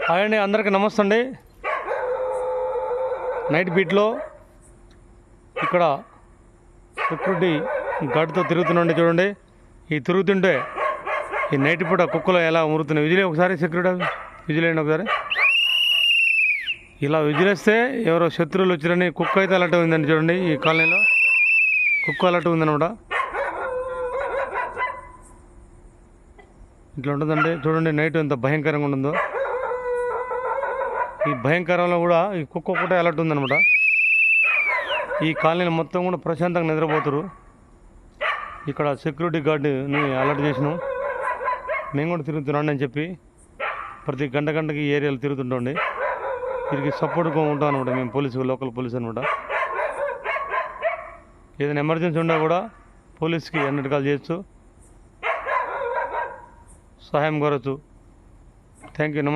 Hi అండి, అందరికీ నమస్తే అండి. నైట్ బీట్లో ఇక్కడ సెక్యూరిటీ గార్డుతో తిరుగుతున్నాండి. చూడండి, ఈ తిరుగుతుంటే ఈ నైట్ పూట కుక్కలు ఎలా మురుగుతున్నాయి. విజిలే ఒకసారి సెక్యూరిటీ విజిలేండి ఒకసారి. ఇలా విజిలేస్తే ఎవరో శత్రువులు వచ్చారని కుక్క అయితే అలర్ట్ ఉందండి. చూడండి, ఈ కాలనీలో కుక్క అలర్ట్ ఉందన్నమాట. ఇట్లా ఉంటుందండి. చూడండి నైట్ ఎంత భయంకరంగా ఉంటుందో. ఈ భయంకరంలో కూడా ఈ కుక్క ఒకటే అలర్ట్ ఉందన్నమాట. ఈ కాలనీలో మొత్తం కూడా ప్రశాంతంగా నిద్రపోతారు. ఇక్కడ సెక్యూరిటీ గార్డుని అలర్ట్ చేసినాం. మేము కూడా తిరుగుతున్నాండి అని చెప్పి ప్రతి గంటకి ఈ ఏరియాలో తిరుగుతుంటాండి. వీరికి సపోర్ట్గా ఉంటాం అనమాట. మేము పోలీసు, లోకల్ పోలీస్ అనమాట. ఏదైనా ఎమర్జెన్సీ ఉన్నా కూడా పోలీస్కి అన్నిటి కాల్ చేయొచ్చు, సహాయం కోరచ్చు. థ్యాంక్ యూ, నమస్తే.